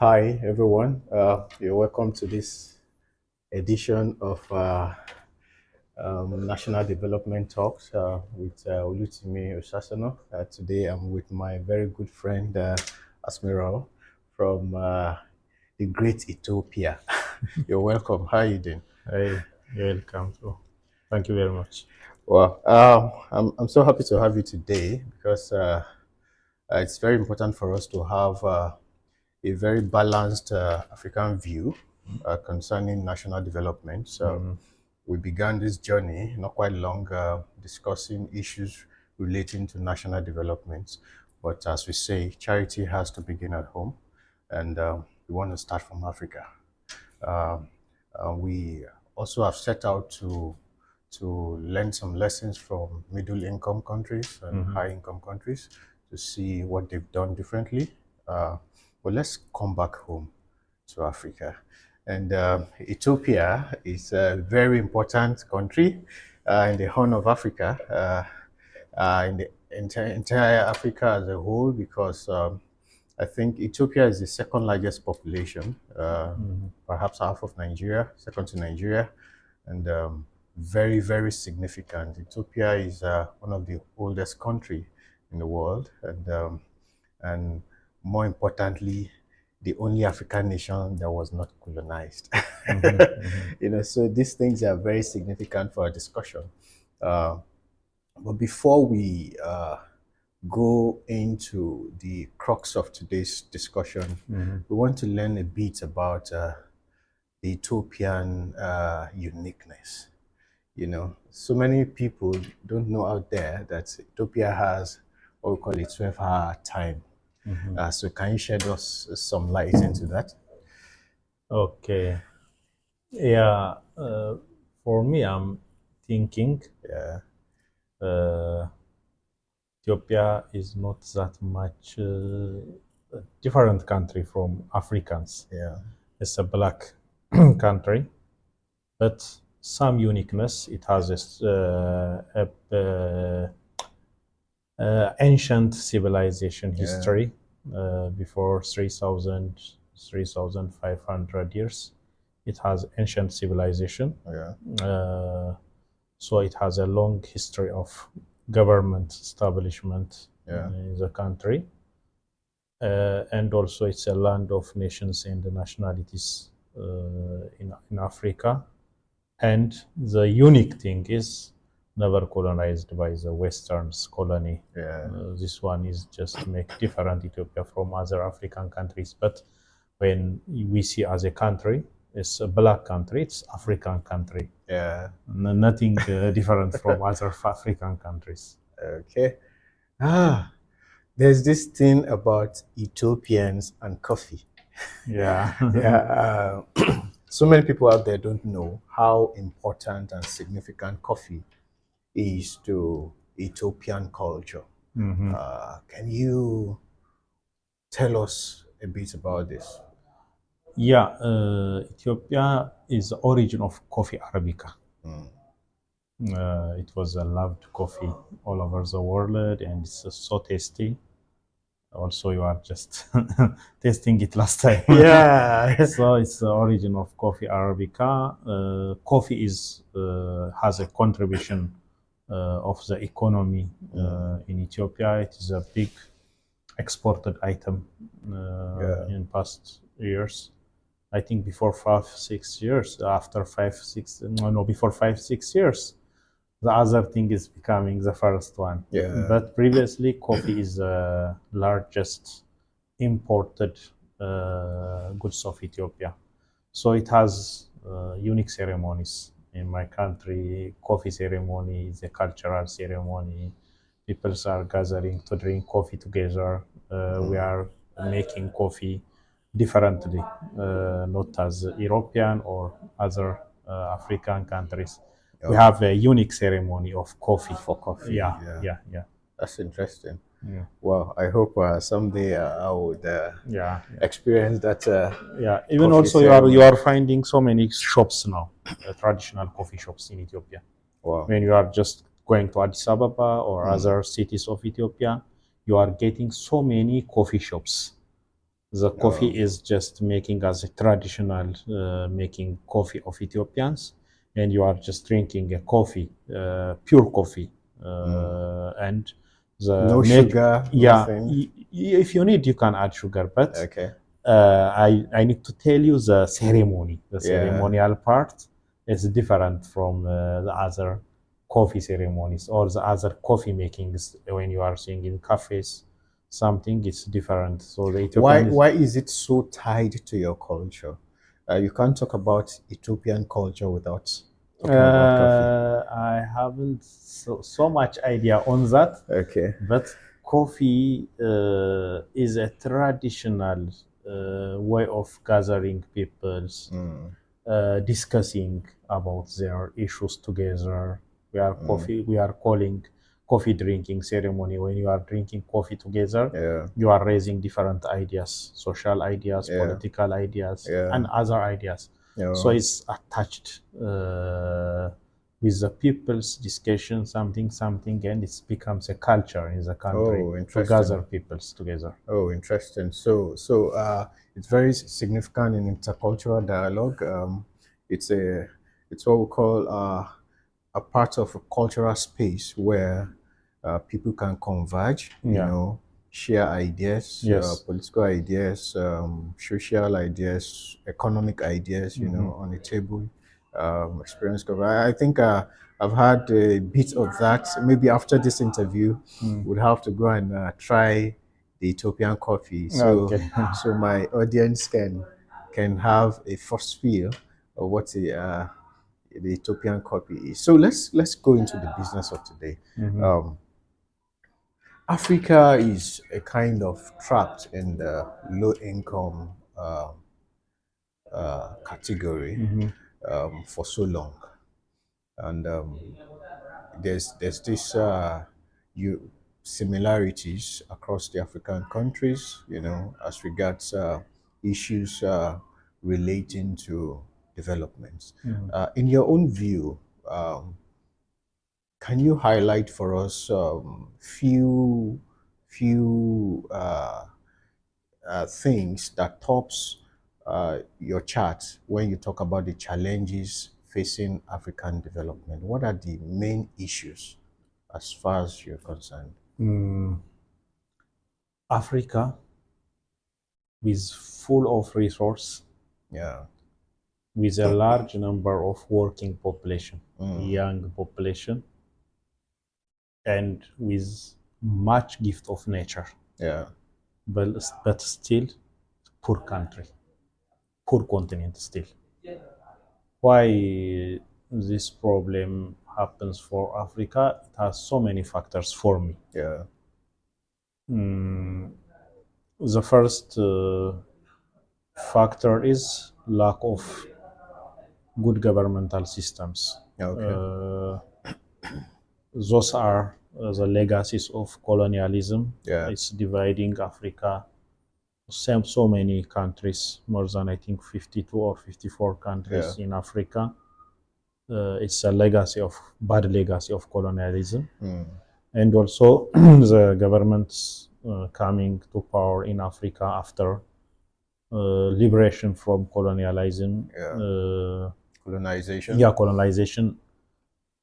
Hi, everyone. You're welcome to this edition of National Development Talks with Olutimi Osasano. Today, I'm with my very good friend Asmerom from the great Ethiopia. You're welcome. How are you doing? Hey, you're welcome too. Thank you very much. Well, I'm so happy to have you today because it's very important for us to have a very balanced African view concerning national development. So we began this journey not quite long discussing issues relating to national development. But as we say, charity has to begin at home, and we want to start from Africa. Um, we also have set out to learn some lessons from middle income countries and high income countries to see what they've done differently. But let's come back home to Africa. And Ethiopia is a very important country in the Horn of Africa, in the entire Africa as a whole, because I think Ethiopia is the second largest population, perhaps half of Nigeria, second to Nigeria, and very, very significant. Ethiopia is one of the oldest country in the world, and more importantly, the only African nation that was not colonized. So these things are very significant for our discussion. Uh, but before we go into the crux of today's discussion, we want to learn a bit about the Ethiopian uniqueness. So many people don't know out there that Ethiopia has what we call a 12-hour time. So can you shed us some light into that? Okay. Yeah. For me, I'm thinking Yeah, uh, Ethiopia is not that much a different country from Africans. yeah, It's a black country, but some uniqueness. It has ancient civilization yeah, history before 3,500 years. It has ancient civilization. yeah, So it has a long history of government establishment yeah, in the country. And also it's a land of nations and nationalities in Africa. And the unique thing is never colonized by the Western's colony. yeah. This one is just make different Ethiopia from other African countries. But when we see as a country, it's a black country, it's African country. Yeah. Nothing different from other African countries. Okay. Ah, there's this thing about Ethiopians and coffee. Yeah. Yeah. So many people out there don't know how important and significant coffee is to Ethiopian culture. Can you tell us a bit about this? Yeah, Ethiopia is the origin of coffee Arabica. It was a loved coffee all over the world, and it's so tasty. Also, you are just tasting it last time. Yeah. So it's the origin of coffee Arabica. Coffee is has a contribution of the economy in Ethiopia. It is a big exported item Yeah. in past years. I think before 5 6 years, after 5 6 no before 5 6 years, the other thing is becoming the first one. Yeah. But previously, coffee is the largest imported goods of Ethiopia. So it has unique ceremonies. In my country, coffee ceremony is a cultural ceremony. People are gathering to drink coffee together. We are making coffee differently, not as European or other African countries. We have a unique ceremony of coffee. For coffee. Yeah, Yeah. yeah, yeah, That's interesting. yeah, Well, I hope someday I would yeah, experience that. yeah. Even Coffee also, ceremony. you are finding so many shops now, traditional coffee shops in Ethiopia. Wow. When you are just going to Addis Ababa or other cities of Ethiopia, you are getting so many coffee shops. The coffee is just making as a traditional making coffee of Ethiopians, and you are just drinking a coffee, pure coffee, and the No make sugar, yeah. nothing. If you need, you can add sugar, but Okay. I need to tell you the ceremony. The Yeah. ceremonial part is different from the other coffee ceremonies or the other coffee makings when you are seeing in cafes. Something is different. So the Why Ethiopian is. why is it so tied to your culture? You can't talk about Ethiopian culture without talking about coffee. I haven't so much idea on that, Okay. but coffee is a traditional way of gathering peoples, discussing about their issues together. We are calling coffee drinking ceremony. When you are drinking coffee together, Yeah. you are raising different ideas, social ideas, Yeah. political ideas, Yeah. and other ideas. So Yeah. it's attached with the people's discussion, something, and it becomes a culture in the country Oh, to gather interesting. peoples together. Oh, interesting. So it's very significant in intercultural dialogue. It's a, it's what we call a part of a cultural space where people can converge. Yeah. Share ideas, Yes. political ideas, social ideas, economic ideas. On the table. Experience. I think I've had a bit of that. Maybe after this interview, we'd have to go and try the Ethiopian coffee, so Okay. so my audience can have a first feel of what the Ethiopian coffee is. So let's go into the business of today. Um, Africa is a kind of trapped in the low income category for so long, and there's this you similarities across the African countries, as regards issues relating to developments. In your own view, can you highlight for us few things that tops your chart when you talk about the challenges facing African development? What are the main issues as far as you're concerned? Africa is full of resource, Yeah. with a large number of working population, young population, and with much gift of nature, Yeah. but still poor country, poor continent still. Why this problem happens for Africa? It has so many factors for me. Yeah. The first factor is lack of good governmental systems. Okay. Uh, those are the legacies of colonialism. Yeah. It's dividing Africa. So many countries, more than I think 52 or 54 Yeah. countries in Africa. It's a legacy of bad legacy of colonialism, and also the governments coming to power in Africa after liberation from colonialism. Yeah. Colonization. Yeah, colonization.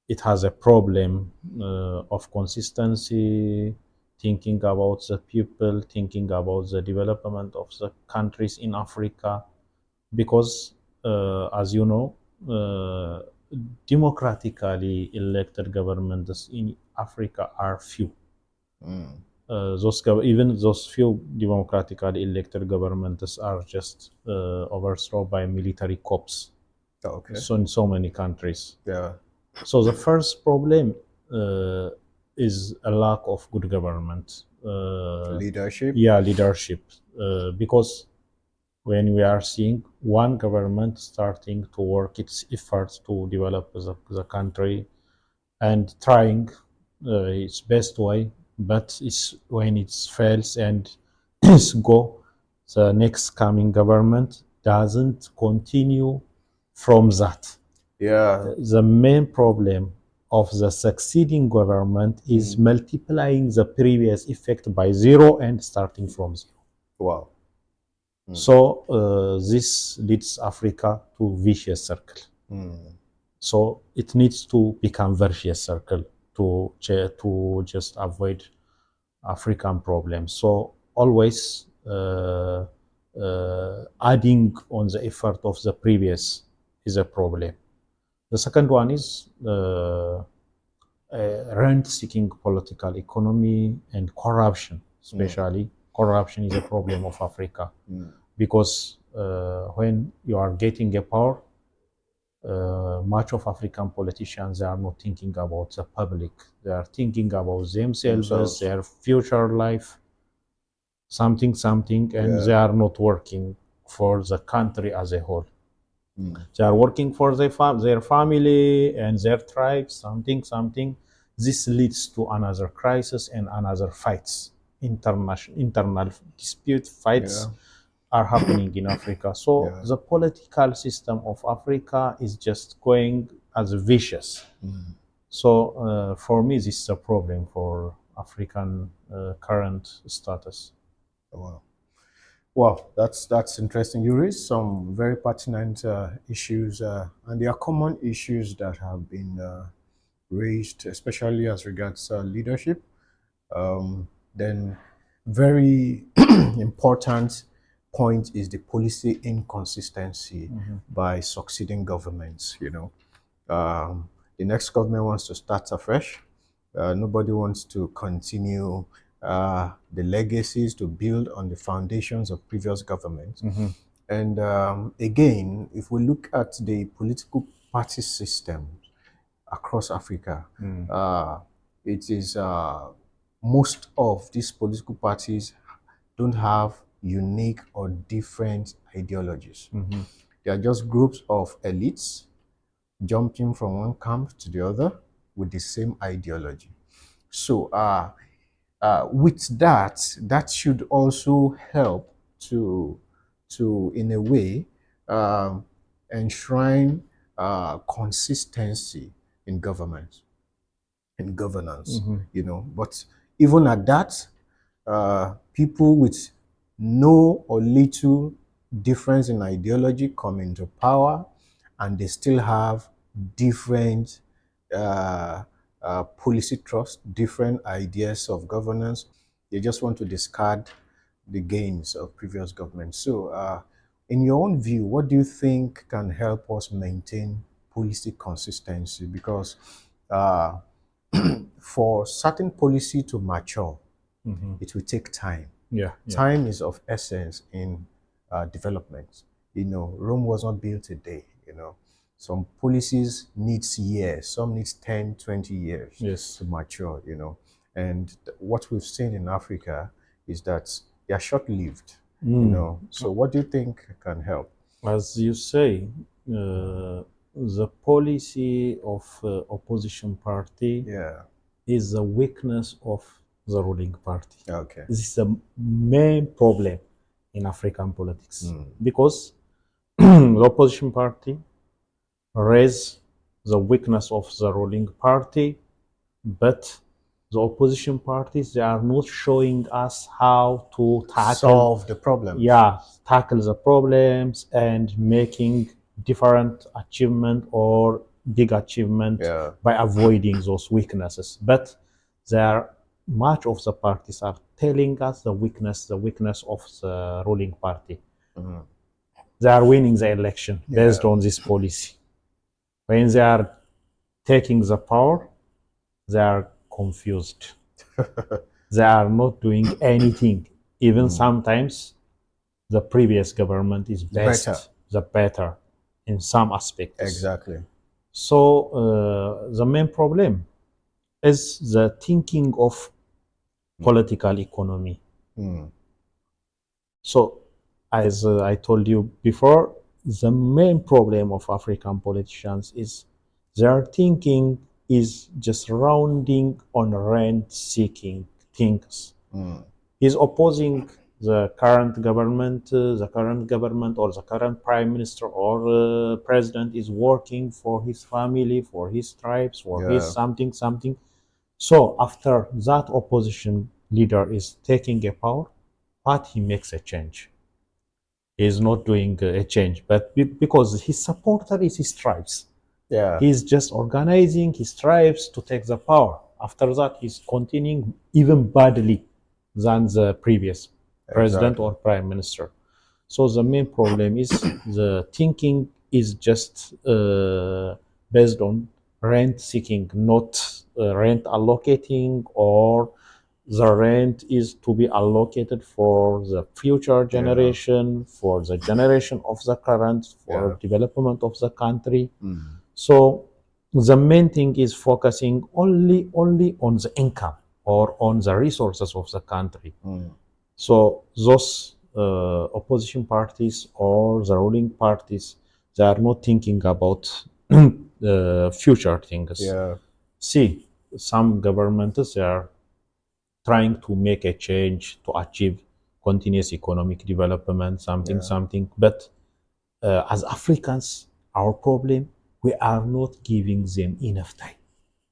It has a problem of consistency, thinking about the people, thinking about the development of the countries in Africa, because as you know, democratically elected governments in Africa are few. Even those few democratically elected governments are just overthrown by military coups. Okay. So in so many countries. Yeah. So the first problem is a lack of good government. Leadership. Yeah, leadership. Because when we are seeing one government starting to work its efforts to develop the country and trying its best way, but it's when it fails and it's go, the next coming government doesn't continue from that. Yeah. The main problem of the succeeding government is multiplying the previous effect by zero and starting from zero. Wow. So this leads Africa to vicious circle. So it needs to become virtuous circle to just avoid African problems. So always adding on the effort of the previous is a problem. The second one is rent-seeking political economy and corruption, especially. Corruption is a problem of Africa because when you are getting a power, much of African politicians, they are not thinking about the public. They are thinking about themselves, their future life, something, and they are not working for the country as a whole. They are working for their family and their tribe, something. This leads to another crisis and another fights. Internal dispute fights are happening in Africa. So the political system of Africa is just going as vicious. So for me, this is a problem for African current status. Wow. Well, that's interesting. You raised some very pertinent issues, and there are common issues that have been raised, especially as regards leadership. Then, very important point is the policy inconsistency by succeeding governments. The next government wants to start afresh. Nobody wants to continue the legacies to build on the foundations of previous governments. And again, if we look at the political party system across Africa, it is most of these political parties don't have unique or different ideologies. They are just groups of elites jumping from one camp to the other with the same ideology. So with that should also help to in a way enshrine consistency in government, in governance. But even at that, people with no or little difference in ideology come into power, and they still have different policy trust, different ideas of governance. They just want to discard the gains of previous governments. So, in your own view, what do you think can help us maintain policy consistency? Because for certain policy to mature, it will take time. Time is of essence in development. Rome was not built a day. Some policies needs years, some needs 10, 20 years to mature. And what we've seen in Africa is that they are short-lived. So what do you think can help? As you say, the policy of opposition party is the weakness of the ruling party. Okay. This is the main problem in African politics because the opposition party raise the weakness of the ruling party, but the opposition parties, they are not showing us how to solve the problem. Tackle the problems and making different achievement or big achievement by avoiding those weaknesses. But much of the parties are telling us the weakness of the ruling party. They are winning the election based on this policy. When they are taking the power, they are confused. They are not doing anything. Even sometimes the previous government is better in some aspects. Exactly. So the main problem is the thinking of political economy. So as I told you before, the main problem of African politicians is their thinking is just rounding on rent-seeking things. He's opposing the current government, or the current prime minister or president is working for his family, for his tribes, for his something. So after that opposition leader is taking a power, but he makes a change. He's not doing a change, but because his supporter is his tribes. Yeah. He's just organizing his tribes to take the power. After that, he's continuing even badly than the previous president Exactly. or prime minister. So the main problem is the thinking is just based on rent seeking, not rent allocating, or the rent is to be allocated for the future Yeah. generation, for the generation of the current, Yeah. for development of the country. Mm. So the main thing is focusing only on the income or on the resources of the country. Mm. So those opposition parties or the ruling parties, they are not thinking about the future things. Yeah. See, some governments they are trying to make a change to achieve continuous economic development, something, Yeah. something. But as Africans, our problem, we are not giving them enough time.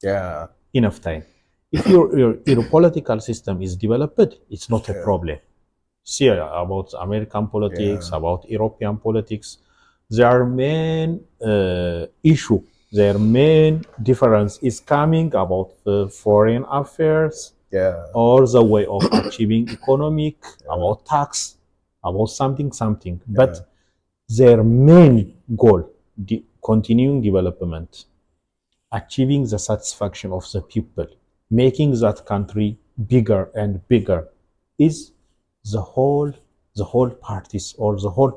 Yeah. Enough time. If your political system is developed, it's not a Yeah. problem. See about American politics, Yeah. about European politics. Their main issue, their main difference is coming about the foreign affairs Yeah. or the way of achieving economic, Yeah. about tax, about something, something. Yeah. But their main goal, the continuing development, achieving the satisfaction of the people, making that country bigger and bigger, is the whole parties or the whole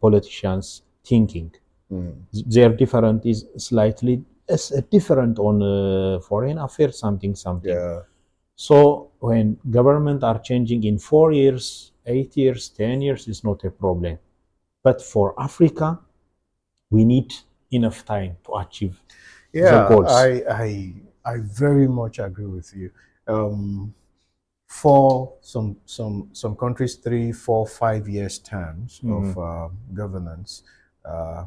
politicians thinking. Mm. Their different is slightly different on foreign affairs, something, something. Yeah. So when government are changing in 4 years, 8 years, 10 years is not a problem. But for Africa, we need enough time to achieve the Yeah. goals. I very much agree with you. Um, for some countries, 3, 4, 5 years terms of governance, uh,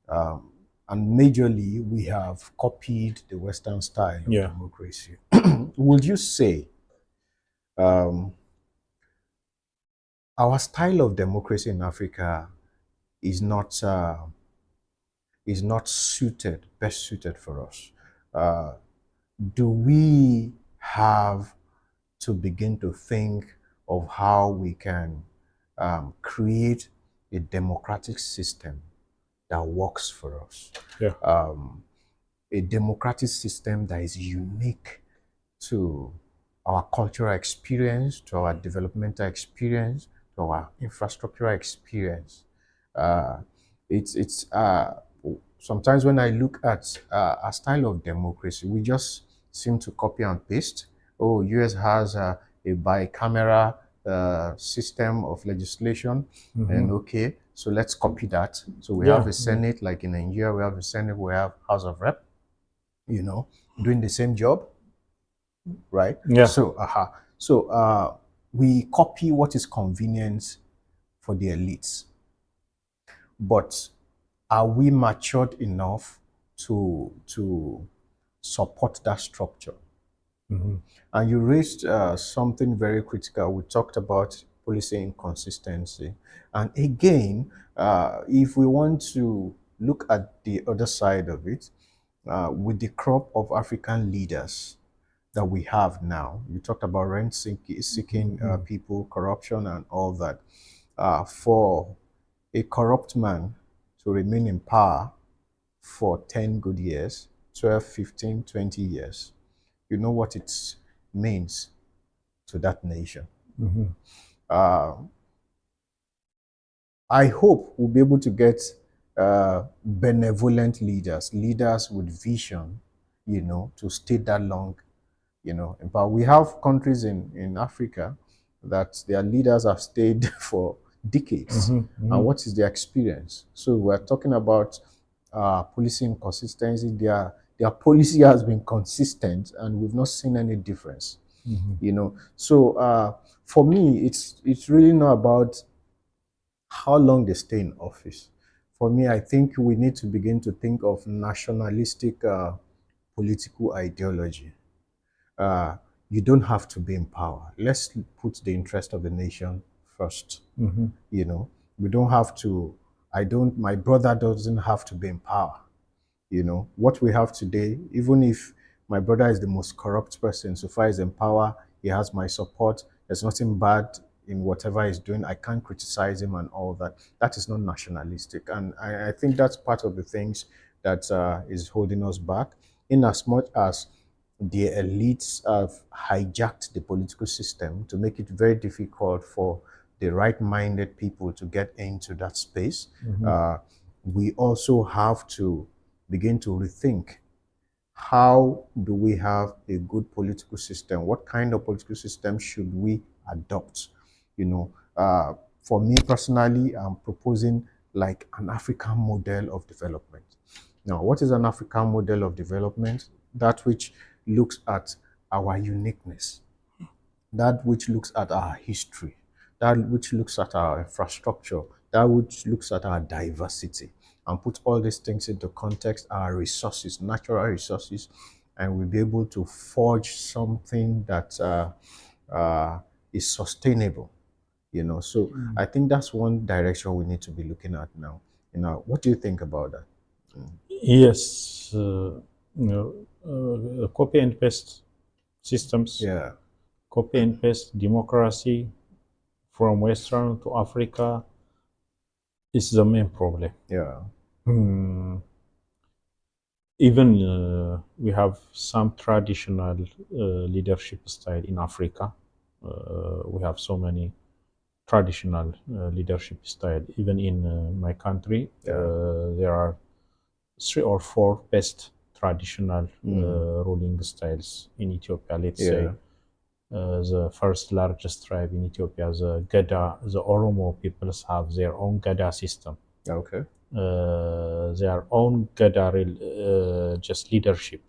um, and majorly we have copied the Western style of Yeah. democracy. Would you say um, our style of democracy in Africa is not suited, best suited for us? Uh, do we have to begin to think of how we can create a democratic system that works for us? Yeah. Um, a democratic system that is unique to our cultural experience, to our developmental experience, to our infrastructural experience. Uh, it's sometimes when I look at a style of democracy, we just seem to copy and paste. Oh, US has a bicameral system of legislation, and okay, so let's copy that. So we have Yeah. a Senate, like in Nigeria, we have a Senate, we have House of Rep, you know, doing the same job, right? Yeah. So we copy what is convenient for the elites, but are we matured enough to support that structure? And you raised something very critical. We talked about policy inconsistency, and again, if we want to look at the other side of it, with the crop of African leaders that we have now. You talked about seeking people, corruption, and all that. For a corrupt man to remain in power for 10 good years, 12, 15, 20 years, you know what it means to that nation. Uh, I hope we'll be able to get benevolent leaders, leaders with vision, to stay that long, but we have countries in Africa that their leaders have stayed for decades. And what is their experience? So we're talking about policy inconsistency. Their policy has been consistent, and we've not seen any difference. So for me, it's really not about how long they stay in office. For me, I think we need to begin to think of nationalistic political ideology. uh, you don't have to be in power. Let's put the interest of the nation first. You know, We don't have to, my brother doesn't have to be in power. You know, what we have today, even if my brother is the most corrupt person, so far as in power, he has my support. There's nothing bad in whatever he's doing. I can't criticize him and all that. That is not nationalistic. And I think that's part of the things that is holding us back, in as much as the elites have hijacked the political system to make it very difficult for the right-minded people to get into that space. We also have to begin to rethink, how do we have a good political system? What kind of political system should we adopt? You know, for me personally, I'm proposing like an African model of development. Now, what is an African model of development? That which looks at our uniqueness, that which looks at our history, that which looks at our infrastructure, that which looks at our diversity, and put all these things into context, our resources, natural resources, and we'll be able to forge something that is sustainable. You know, so I think that's one direction we need to be looking at now. You know, what do you think about that? Yes, copy and paste systems, Yeah, copy and paste democracy from Western to Africa is the main problem. yeah, Even we have some traditional leadership style in Africa. We have so many traditional leadership style. Even in my country, there are 3 or 4 best traditional ruling styles in Ethiopia. Let's say the first largest tribe in Ethiopia, the Gada, the Oromo peoples have their own Gada system. okay. Their own Gada just leadership.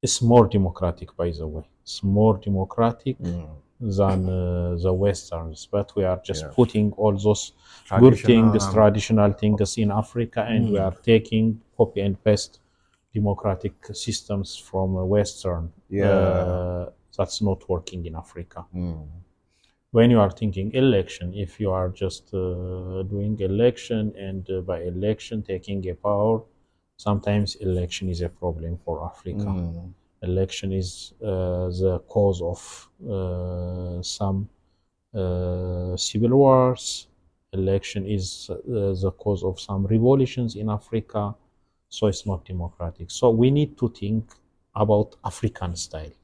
It's more democratic, by the way. It's more democratic than the Westerns, but we are just putting all those good things, traditional things in Africa, and we are taking copy and paste democratic systems from Western. That's not working in Africa. When you are thinking election, if you are just doing election and by election taking a power, sometimes election is a problem for Africa. Election is the cause of some civil wars. Election is the cause of some revolutions in Africa. So it's not democratic. So we need to think about African style.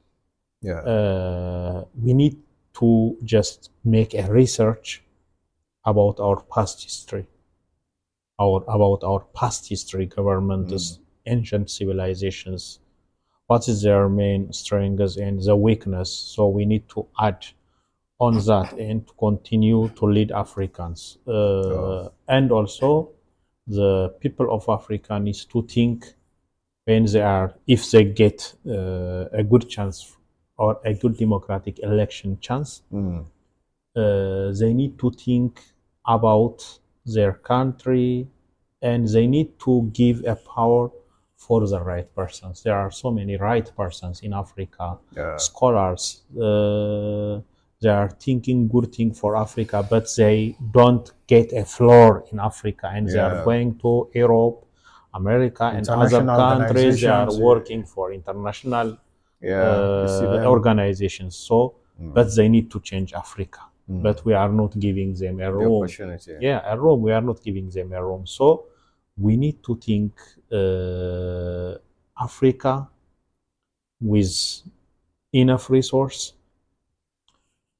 We need to just make a research about our past history, about our past history, governments, ancient civilizations. What is their main strengths and the weakness? So we need to add on that and to continue to lead Africans. And also, the people of Africa needs to think when they are, if they get a good chance or a good democratic election chance, they need to think about their country, and they need to give a power for the right persons. There are so many right persons in Africa, scholars. They are thinking good thing for Africa, but they don't get a floor in Africa, and they are going to Europe, America, and other countries. They are working for international organizations. So, but they need to change Africa. But we are not giving them a room. A room. We are not giving them a room. So we need to think Africa with enough resource,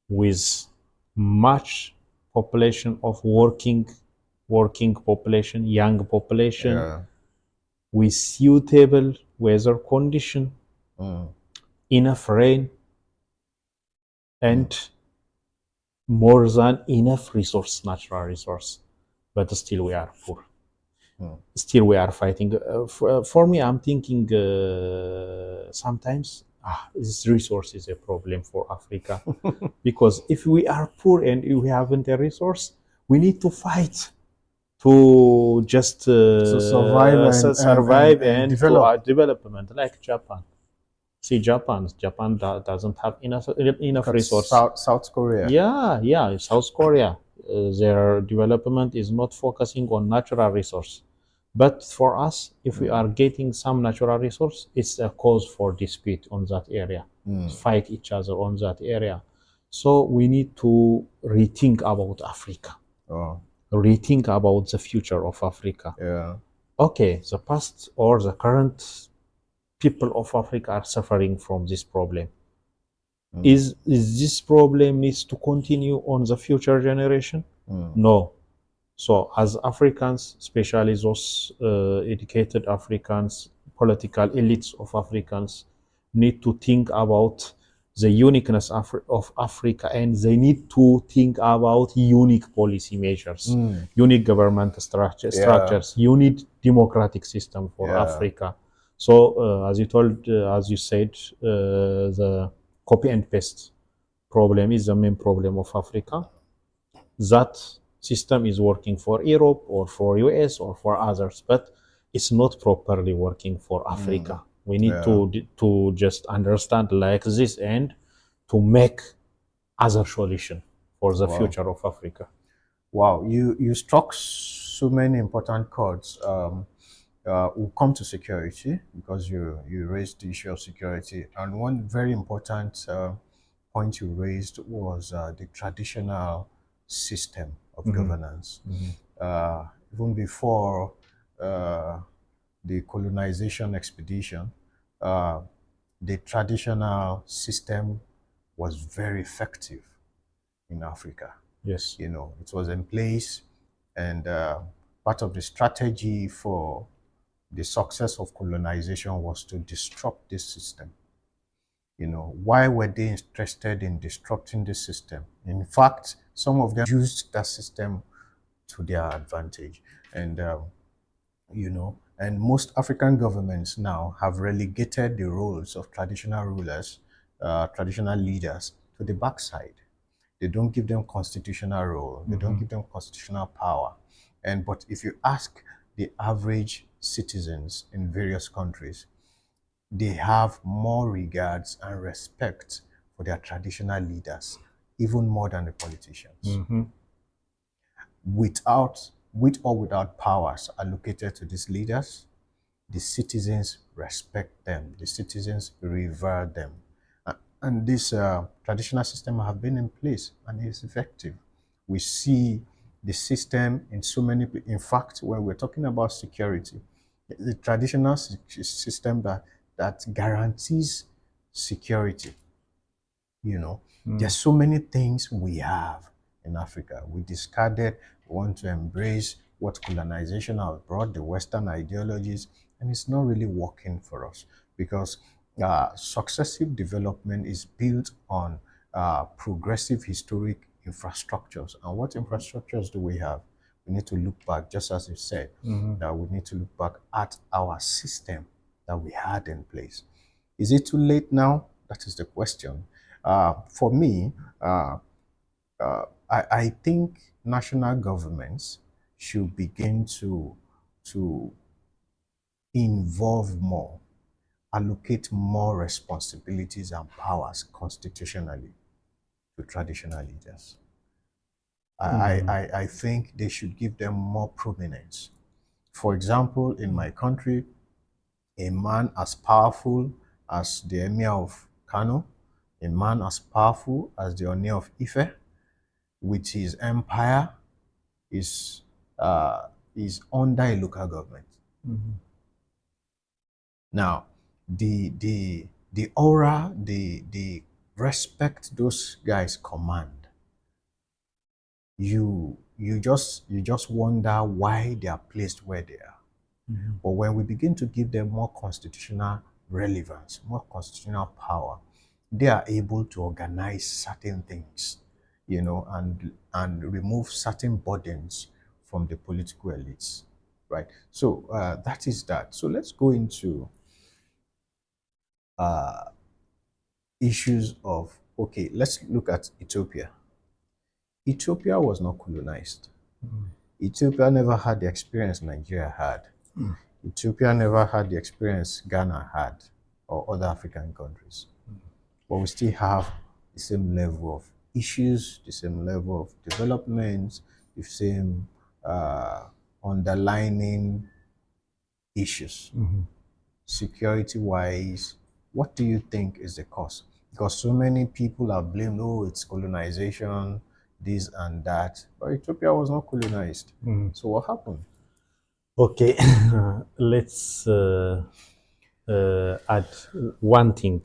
with much population of working population, young population, with suitable weather condition, enough rain, and more than enough resource, natural resource. But still we are poor. Still we are fighting. For me, I'm thinking sometimes this resource is a problem for Africa. Because if we are poor and we haven't a resource, we need to fight to just survive and develop. Development, like Japan. See, Japan doesn't have enough resource. South Korea. Yeah, South Korea. their development is not focusing on natural resource. But for us, if we are getting some natural resource, it's a cause for dispute on that area, fight each other on that area. So we need to rethink about Africa, Oh, rethink about the future of Africa. yeah. Okay, the past or the current people of Africa are suffering from this problem. Is this problem needs to continue on the future generation? No. So as Africans, especially those educated Africans, political elites of Africans, need to think about the uniqueness of Africa, and they need to think about unique policy measures, unique government structures, unique democratic system for Africa. So as you said, the copy and paste problem is the main problem of Africa. That system is working for Europe or for US or for others, but it's not properly working for Africa. We need to just understand like this and to make other solution for the future of Africa. Wow, you struck so many important chords. We'll come to security because you raised the issue of security, and one very important point you raised was the traditional system of governance. Even before the colonization expedition, uh, the traditional system was very effective in Africa. Yes. You know, it was in place, and part of the strategy for the success of colonization was to disrupt this system. You know, why were they interested in disrupting this system? In fact, some of them used that system to their advantage. And, you know, and most African governments now have relegated the roles of traditional rulers, traditional leaders to the backside. They don't give them constitutional role. They don't give them constitutional power. But if you ask the average citizens in various countries, they have more regards and respect for their traditional leaders, even more than the politicians. With or without powers allocated to these leaders, the citizens respect them. The citizens revere them. And this traditional system have been in place and is effective. We see the system in so many, in fact, when we're talking about security, the traditional system that guarantees security, you know, there's so many things we have in Africa. We discarded, we want to embrace what colonization has brought, the Western ideologies, and it's not really working for us because successive development is built on progressive historic infrastructures. And what infrastructures do we have? We need to look back, just as you said, that we need to look back at our system that we had in place. Is it too late now? That is the question. For me, I think national governments should begin to involve more, allocate more responsibilities and powers constitutionally to traditional leaders. I think they should give them more prominence. For example, in my country, a man as powerful as the Emir of Kano, a man as powerful as the Oni of Ife, with his empire, is under a local government. Now, the aura, the respect those guys command, you just wonder why they are placed where they are. But when we begin to give them more constitutional relevance, more constitutional power, they are able to organize certain things, you know, and remove certain burdens from the political elites, right? So that is that. So let's go into issues of, okay, let's look at Ethiopia. Ethiopia was not colonized. Ethiopia never had the experience Nigeria had. Ethiopia never had the experience Ghana had or other African countries. But we still have the same level of issues, the same level of development, the same underlining issues. Security wise, what do you think is the cause? Because so many people are blamed, oh, it's colonization, this and that. But Ethiopia was not colonized. So what happened? Okay, let's add one thing.